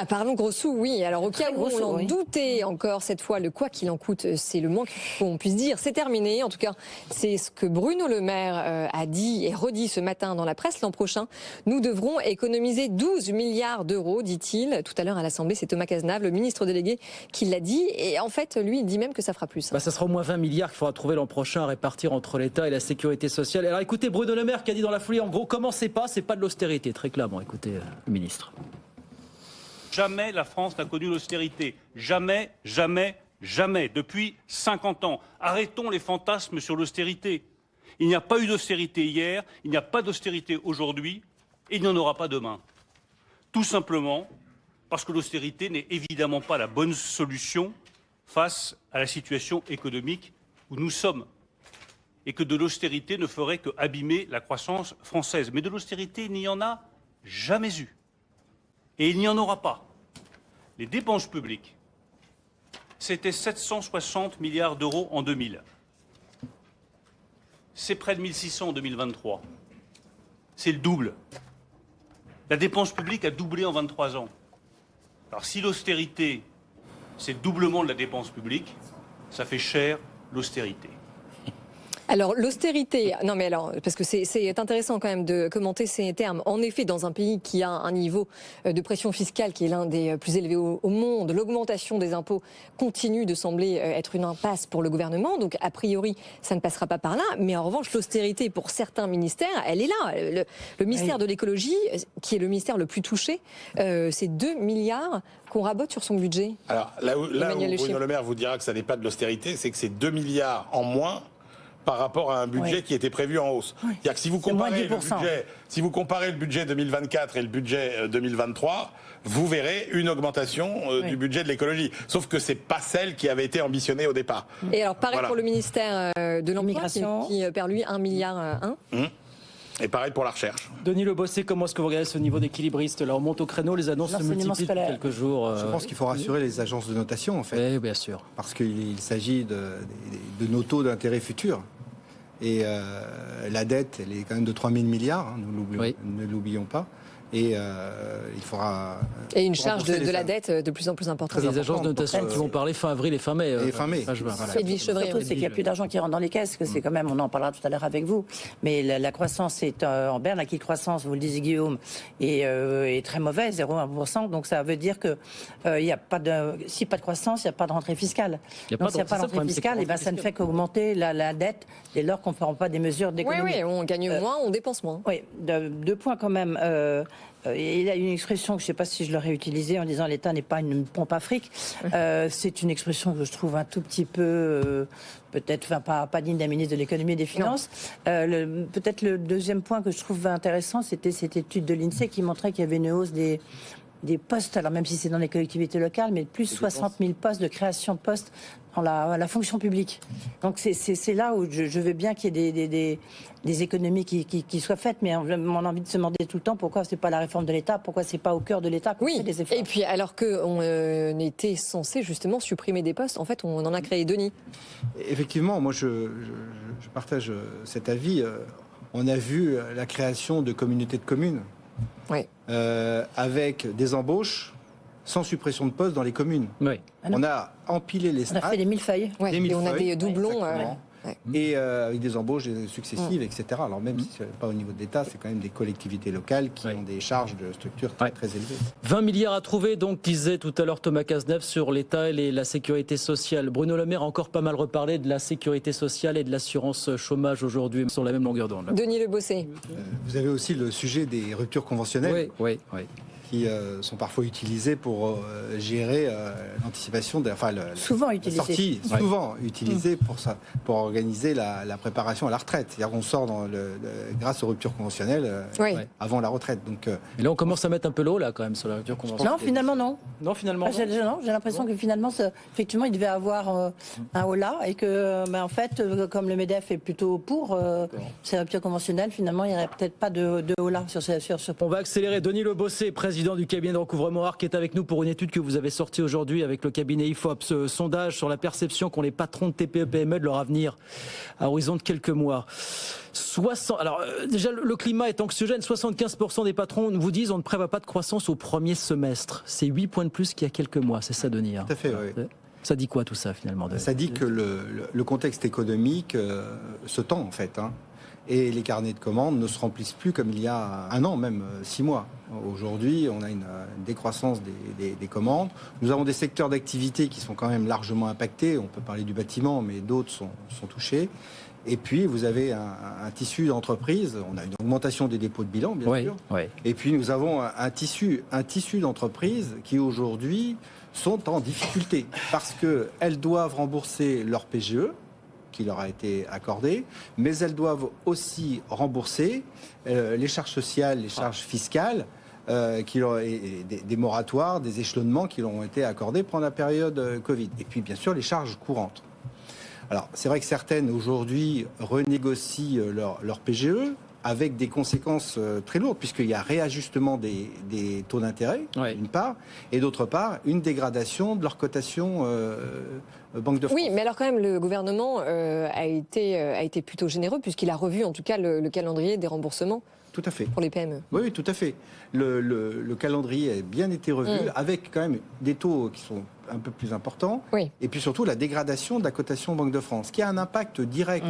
Parlons gros sous, oui. Alors au cas où on en oui. doutait encore cette fois, le quoi qu'il en coûte, c'est le moins qu'on puisse dire. C'est terminé. En tout cas, c'est ce que Bruno Le Maire a dit et redit ce matin dans la presse. L'an prochain, nous devrons économiser 12 milliards d'euros, dit-il. Tout à l'heure à l'Assemblée, c'est Thomas Cazenave, le ministre délégué, qui l'a dit. Et en fait, lui, il dit même que ça fera plus. Ça sera au moins 20 milliards qu'il faudra trouver l'an prochain à répartir entre l'État et la sécurité sociale. Alors écoutez, Bruno Le Maire qui a dit dans la foulée, en gros, commencez pas, c'est pas de l'austérité, très clairement. Écoutez, le ministre. Jamais la France n'a connu l'austérité. Jamais, jamais, jamais. Depuis 50 ans. Arrêtons les fantasmes sur l'austérité. Il n'y a pas eu d'austérité hier, il n'y a pas d'austérité aujourd'hui, et il n'y en aura pas demain. Tout simplement parce que l'austérité n'est évidemment pas la bonne solution face à la situation économique où nous sommes. Et que de l'austérité ne ferait que abîmer la croissance française. Mais de l'austérité, il n'y en a jamais eu. Et il n'y en aura pas. Les dépenses publiques, c'était 760 milliards d'euros en 2000. C'est près de 1600 en 2023. C'est le double. La dépense publique a doublé en 23 ans. Alors si l'austérité, c'est le doublement de la dépense publique, ça fait cher l'austérité. Alors l'austérité, non mais alors, parce que c'est intéressant quand même de commenter ces termes. En effet, dans un pays qui a un niveau de pression fiscale qui est l'un des plus élevés au monde, l'augmentation des impôts continue de sembler être une impasse pour le gouvernement. Donc a priori, ça ne passera pas par là. Mais en revanche, l'austérité pour certains ministères, elle est là. Le ministère de l'écologie, qui est le ministère le plus touché, c'est 2 milliards qu'on rabote sur son budget. Alors là où Bruno Le Maire vous dira que ça n'est pas de l'austérité, c'est que c'est 2 milliards en moins par rapport à un budget qui était prévu en hausse. Oui. C'est-à-dire que si vous comparez le budget 2024 et le budget 2023, vous verrez une augmentation du budget de l'écologie. Sauf que c'est pas celle qui avait été ambitionnée au départ. Et alors pareil pour le ministère de l'Emploi qui perd lui 1,1 milliard. Et pareil pour la recherche. Denis Le Bossé, comment est-ce que vous regardez ce niveau d'équilibriste? Là, on monte au créneau, les annonces se multiplient depuis quelques jours. Je pense qu'il faut rassurer les agences de notation, en fait. Oui, bien sûr. Parce qu'il s'agit de nos taux d'intérêt futurs. Et la dette, elle est quand même de 3 000 milliards, hein, ne l'oublions pas. Et il faudra... Et une charge de la dette de plus en plus importante. Les agences de notation qui vont parler fin avril et fin mai. Fin mai. Surtout, c'est qu'il n'y a plus d'argent qui rentre dans les caisses, que c'est quand même, on en parlera tout à l'heure avec vous, mais la croissance est en berne, la croissance, vous le disiez Guillaume, est très mauvaise, 0,1%, donc ça veut dire que y a pas de, si pas de croissance, il n'y a pas de rentrée fiscale. Donc s'il n'y a pas de rentrée fiscale, ça ne fait qu'augmenter la dette dès lors qu'on ne fera pas des mesures d'économie. Oui, on gagne moins, on dépense moins. Oui, deux points quand même. Il y a une expression que je ne sais pas si je l'aurais utilisée en disant l'État n'est pas une pompe à fric. C'est une expression que je trouve un tout petit peu, peut-être pas digne d'un ministre de l'économie et des finances. Peut-être le deuxième point que je trouve intéressant, c'était cette étude de l'INSEE qui montrait qu'il y avait une hausse des postes, alors même si c'est dans les collectivités locales, mais plus 60 000 postes de création de postes dans la fonction publique. Donc c'est là où je veux bien qu'il y ait des économies qui soient faites, mais on a envie de se demander tout le temps pourquoi c'est pas la réforme de l'État, pourquoi c'est pas au cœur de l'État qu'on fait des efforts. Et puis alors qu'on était censé justement supprimer des postes, en fait on en a créé. Denis. Effectivement, moi je partage cet avis. On a vu la création de communautés de communes. Oui. Avec des embauches sans suppression de postes dans les communes. Oui. On a empilé les strates. On a fait des millefeuilles. Et on a des doublons. Et avec des embauches successives, etc. Alors même si ce n'est pas au niveau de l'État, c'est quand même des collectivités locales qui ont des charges de structure très élevées. 20 milliards à trouver, donc, disait tout à l'heure Thomas Cazenave, sur l'État et la sécurité sociale. Bruno Le Maire a encore pas mal reparlé de la sécurité sociale et de l'assurance chômage aujourd'hui, sur la même longueur d'onde. Denis Le Bossé. Vous avez aussi le sujet des ruptures conventionnelles. Oui. Qui sont parfois utilisés pour gérer l'anticipation, souvent utilisés. Souvent utilisés pour organiser la préparation à la retraite. C'est-à-dire qu'on sort grâce aux ruptures conventionnelles avant la retraite. Donc, et là, on commence à mettre un peu l'eau là quand même sur la rupture conventionnelle. Non, finalement non. Non, finalement. J'ai l'impression que finalement, effectivement, il devait avoir un haut là et que, en fait, comme le MEDEF est plutôt pour ces ruptures conventionnelles, finalement, il n'y aurait peut-être pas de haut là sur ce. On va accélérer. Denis Le Bossé, président président du cabinet de recouvrement ARC, est avec nous pour une étude que vous avez sortie aujourd'hui avec le cabinet IFOP. Ce sondage sur la perception qu'ont les patrons de TPE-PME de leur avenir à horizon de quelques mois. Alors, déjà, le climat est anxiogène. 75% des patrons vous disent on ne prévoit pas de croissance au premier semestre. C'est 8 points de plus qu'il y a quelques mois, c'est ça, Denis? Tout à fait, oui. Ça dit quoi tout ça finalement? Ça dit que le contexte économique se tend en fait. Et les carnets de commandes ne se remplissent plus comme il y a un an, même 6 mois. Aujourd'hui, on a une décroissance des commandes. Nous avons des secteurs d'activité qui sont quand même largement impactés. On peut parler du bâtiment, mais d'autres sont touchés. Et puis, vous avez un tissu d'entreprise. On a une augmentation des dépôts de bilan, bien sûr. Oui. Et puis, nous avons un tissu d'entreprise qui, aujourd'hui, sont en difficulté parce qu'elles doivent rembourser leur PGE, qui leur a été accordé, mais elles doivent aussi rembourser les charges sociales, les charges fiscales, des moratoires, des échelonnements qui leur ont été accordés pendant la période Covid. Et puis, bien sûr, les charges courantes. Alors, c'est vrai que certaines, aujourd'hui, renégocient leur PGE avec des conséquences très lourdes, puisqu'il y a réajustement des taux d'intérêt, d'une part, et d'autre part, une dégradation de leur cotation Banque de France. Oui, mais alors quand même, le gouvernement a été plutôt généreux, puisqu'il a revu, en tout cas, le calendrier des remboursements. Tout à fait. Pour les PME. Oui, tout à fait. Le calendrier a bien été revu, avec quand même des taux qui sont un peu plus importants, et puis surtout la dégradation de la cotation Banque de France, qui a un impact direct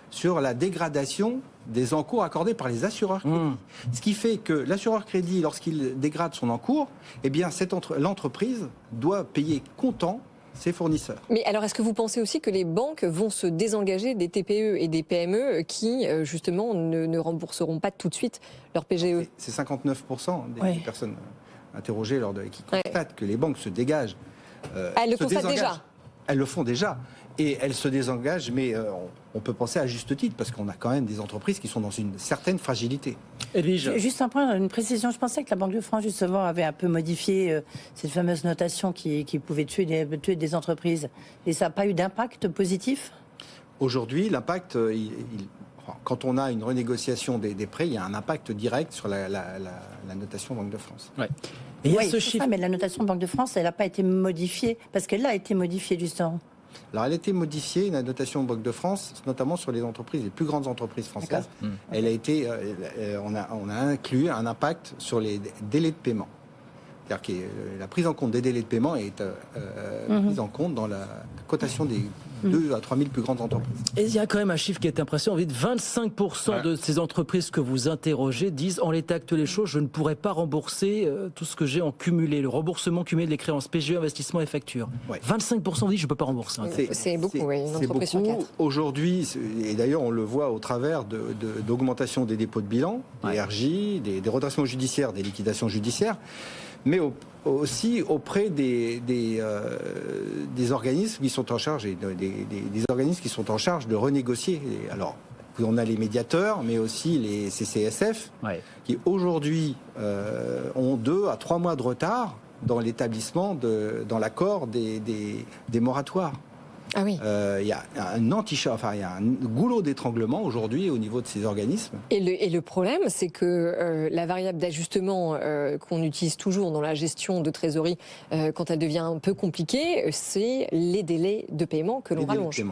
sur la dégradation des encours accordés par les assureurs crédits. Ce qui fait que l'assureur crédit, lorsqu'il dégrade son encours, eh bien l'entreprise doit payer comptant ses fournisseurs. Mais alors, est-ce que vous pensez aussi que les banques vont se désengager des TPE et des PME qui, justement, ne rembourseront pas tout de suite leur PGE? C'est 59% des personnes interrogées qui constatent que les banques se dégagent. Elles le constatent déjà. Elles le font déjà. Et elles se désengagent, mais on peut penser à juste titre, parce qu'on a quand même des entreprises qui sont dans une certaine fragilité. Edwige. Juste un point, une précision. Je pensais que la Banque de France, justement, avait un peu modifié cette fameuse notation qui pouvait tuer des entreprises. Et ça n'a pas eu d'impact positif? Aujourd'hui, l'impact, quand on a une renégociation des prêts, il y a un impact direct sur la notation Banque de France. Ouais. Et il y a ce chiffre. Mais la notation Banque de France, elle n'a pas été modifiée, parce qu'elle a été modifiée, justement. Alors, elle a été modifiée, la notation Banque de France, notamment sur les entreprises, les plus grandes entreprises françaises. Elle a été, on a inclus un impact sur les délais de paiement. C'est-à-dire que la prise en compte des délais de paiement est prise en compte dans la cotation des 2 à 3 000 plus grandes entreprises. Et il y a quand même un chiffre qui est impressionnant. 25% de ces entreprises que vous interrogez disent en l'état actuel des choses, je ne pourrais pas rembourser tout ce que j'ai en cumulé, le remboursement cumulé des créances, PGE, investissement et factures. 25% vous disent je ne peux pas rembourser. C'est beaucoup, une entreprise sur 4. Aujourd'hui, et d'ailleurs on le voit au travers d'augmentation des dépôts de bilan, des RJ, des redressements judiciaires, des liquidations judiciaires, mais aussi auprès des organismes qui sont en charge, des organismes qui sont en charge de renégocier. Alors, on a les médiateurs, mais aussi les CCSF, qui aujourd'hui ont 2 à 3 mois de retard dans l'établissement, dans l'accord des moratoires. Ah oui. Il y a il y a un goulot d'étranglement aujourd'hui au niveau de ces organismes. Et le problème, c'est que la variable d'ajustement qu'on utilise toujours dans la gestion de trésorerie, quand elle devient un peu compliquée, c'est les délais de paiement que l'on rallonge.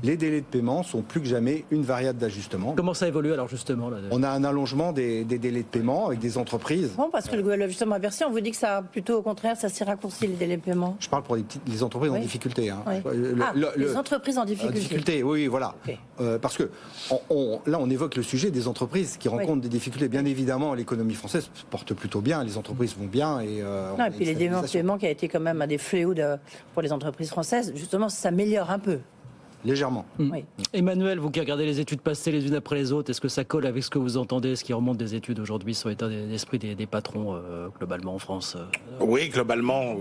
Les délais de paiement sont plus que jamais une variable d'ajustement. Comment ça évolue alors justement là? On a un allongement des délais de paiement avec des entreprises. Bon, parce que l'ajustement inversé, on vous dit que ça, plutôt au contraire, ça s'est raccourci les délais de paiement. Je parle pour les entreprises en difficulté. Les entreprises en difficulté. Oui, voilà. Okay. Parce que là, on évoque le sujet des entreprises qui rencontrent des difficultés. Bien évidemment, l'économie française se porte plutôt bien, les entreprises vont bien. Et puis les délais de paiement qui a été quand même un des fléaux pour les entreprises françaises, justement, ça s'améliore un peu. Légèrement. Oui. Emmanuel, vous qui regardez les études passées les unes après les autres, est-ce que ça colle avec ce que vous entendez, ce qui remonte des études aujourd'hui sur l'état d'esprit des patrons globalement en France? Oui, globalement,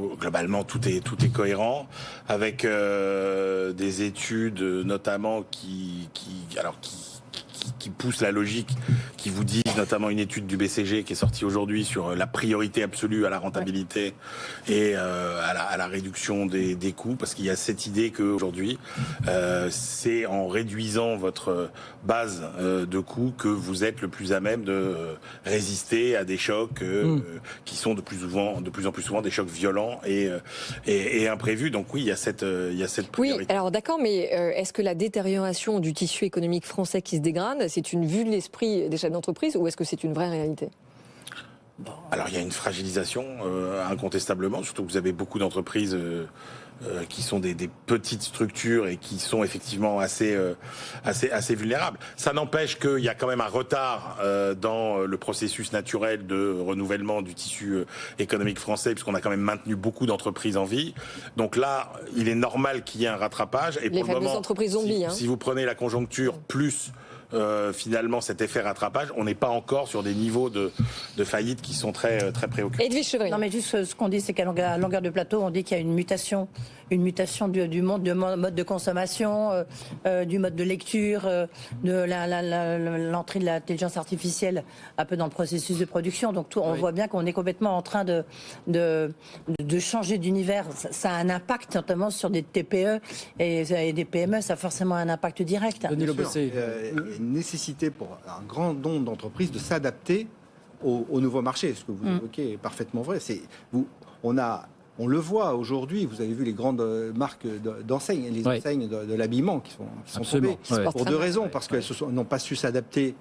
tout est cohérent avec des études notamment qui qui poussent la logique, qui vous disent, notamment une étude du BCG qui est sortie aujourd'hui sur la priorité absolue à la rentabilité et à la réduction des coûts, parce qu'il y a cette idée qu'aujourd'hui, c'est en réduisant votre base de coûts que vous êtes le plus à même de résister à des chocs qui sont de plus en plus souvent des chocs violents et imprévus. Donc oui, il y a cette priorité. Oui, alors d'accord, mais est-ce que la détérioration du tissu économique français qui se dégrade, c'est une vue de l'esprit des chefs d'entreprise ou est-ce que c'est une vraie réalité ? Alors il y a une fragilisation incontestablement, surtout que vous avez beaucoup d'entreprises qui sont des petites structures et qui sont effectivement assez vulnérables. Ça n'empêche qu'il y a quand même un retard dans le processus naturel de renouvellement du tissu économique français, puisqu'on a quand même maintenu beaucoup d'entreprises en vie. Donc là, il est normal qu'il y ait un rattrapage. Et les pour le moment, entreprises zombies, si vous prenez la conjoncture plus finalement cet effet rattrapage, on n'est pas encore sur des niveaux de faillite qui sont très préoccupants. Edwige Chevrillon. Non, mais juste ce qu'on dit, c'est qu'à longueur de plateau, on dit qu'il y a une mutation du mode de consommation, du mode de lecture, de l'entrée de l'intelligence artificielle un peu dans le processus de production. Donc on voit bien qu'on est complètement en train de changer d'univers. Ça a un impact notamment sur des TPE et des PME. Ça a forcément un impact direct. Denis Le Bossé. Une nécessité pour un grand nombre d'entreprises de s'adapter au nouveau marché. Ce que vous évoquez est parfaitement vrai. On le voit aujourd'hui, vous avez vu les grandes marques d'enseignes, les enseignes de l'habillement qui sont tombées pour deux raisons. Parce qu'elles n'ont pas su s'adapter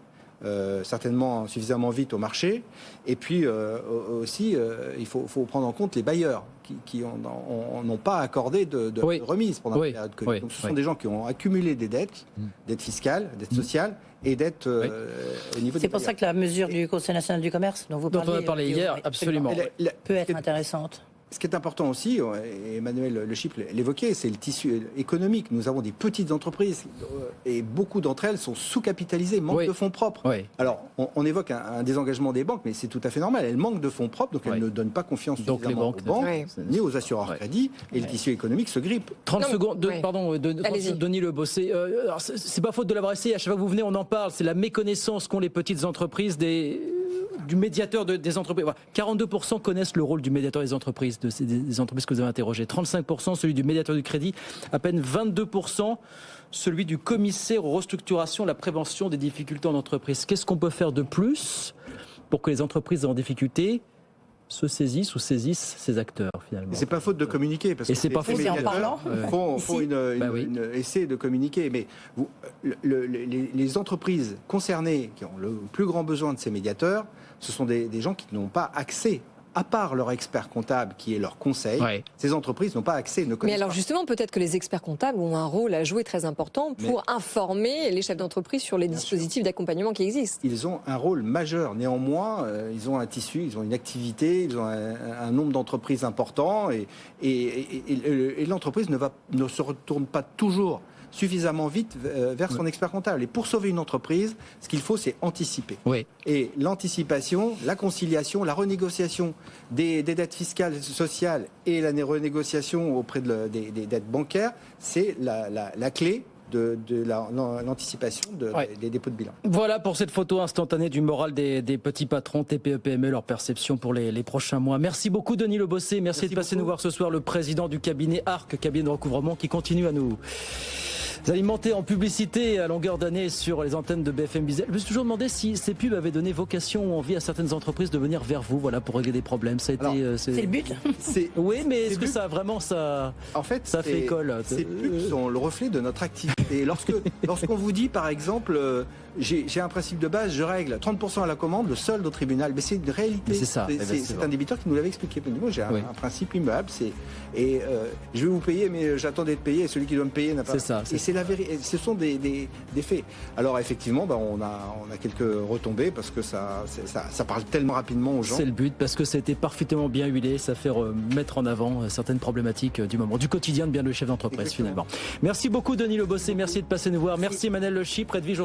certainement suffisamment vite au marché. Et puis aussi, il faut prendre en compte les bailleurs qui n'ont pas accordé de remise pendant la période Covid. Donc ce sont des gens qui ont accumulé des dettes fiscales, dettes sociales et dettes au niveau des C'est pour ça que la mesure du Conseil national du commerce dont on a parlé hier, absolument, peut être intéressante. Ce qui est important aussi, et Emmanuel Le Chypre l'évoquait, c'est le tissu économique. Nous avons des petites entreprises et beaucoup d'entre elles sont sous-capitalisées, manquent de fonds propres. Alors, on évoque un désengagement des banques, mais c'est tout à fait normal. Elles manquent de fonds propres, donc elles ne donnent pas confiance suffisamment aux banques, ni aux assureurs crédits, et le tissu économique se grippe. 30 secondes, pardon, Denis Le Bossé. C'est pas faute de l'avoir essayé, à chaque fois que vous venez, on en parle. C'est la méconnaissance qu'ont les petites entreprises du médiateur des entreprises. Voilà. 42% connaissent le rôle du médiateur des entreprises, des entreprises que vous avez interrogées. 35% celui du médiateur du crédit. À peine 22% celui du commissaire aux restructurations, la prévention des difficultés en entreprise. Qu'est-ce qu'on peut faire de plus pour que les entreprises en difficulté se saisissent ou saisissent ces acteurs finalement? C'est pas faute de communiquer parce que c'est pas faute. les médiateurs font essayer de communiquer, mais les entreprises concernées qui ont le plus grand besoin de ces médiateurs, ce sont des gens qui n'ont pas accès. À part leur expert comptable qui est leur conseil, ces entreprises n'ont pas accès, ne connaissent pas. Mais alors justement, peut-être que les experts comptables ont un rôle à jouer très important pour informer les chefs d'entreprise sur les dispositifs d'accompagnement qui existent. Ils ont un rôle majeur. Néanmoins, ils ont un tissu, ils ont une activité, ils ont un nombre d'entreprises important et l'entreprise ne se retourne pas toujours suffisamment vite vers son expert comptable. Et pour sauver une entreprise, ce qu'il faut, c'est anticiper. Et l'anticipation, la conciliation, la renégociation des dettes fiscales et sociales et la renégociation auprès des dettes bancaires, c'est la clé de l'anticipation des dépôts de bilan. Voilà pour cette photo instantanée du moral des petits patrons, TPE, PME, leur perception pour les prochains mois. Merci beaucoup Denis Le Bossé, merci de passer nous voir ce soir, le président du cabinet ARC, cabinet de recouvrement, qui continue à nous alimenter en publicité à longueur d'année sur les antennes de BFM Business. Je me suis toujours demandé si ces pubs avaient donné vocation ou envie à certaines entreprises de venir vers vous, pour régler des problèmes. Ça a été, c'est le but. Oui, mais est-ce que ça a vraiment ça fait école? Ces pubs sont le reflet de notre activité. Lorsqu'on vous dit, par exemple, j'ai un principe de base, je règle 30% à la commande, le solde au tribunal, mais c'est une réalité. C'est un débiteur qui nous l'avait expliqué. Moi, j'ai un principe immuable, je vais vous payer, mais j'attends d'être payé, et celui qui doit me payer n'a pas. C'est la vérité. Ce sont des faits. Alors effectivement, on a quelques retombées parce que ça parle tellement rapidement aux gens. C'est le but, parce que c'était parfaitement bien huilé, ça fait mettre en avant certaines problématiques du moment, du quotidien de bien le chef d'entreprise finalement. Merci beaucoup Denis Le Bossé, merci de passer nous voir. Merci Emmanuel Le Chypre, Edwige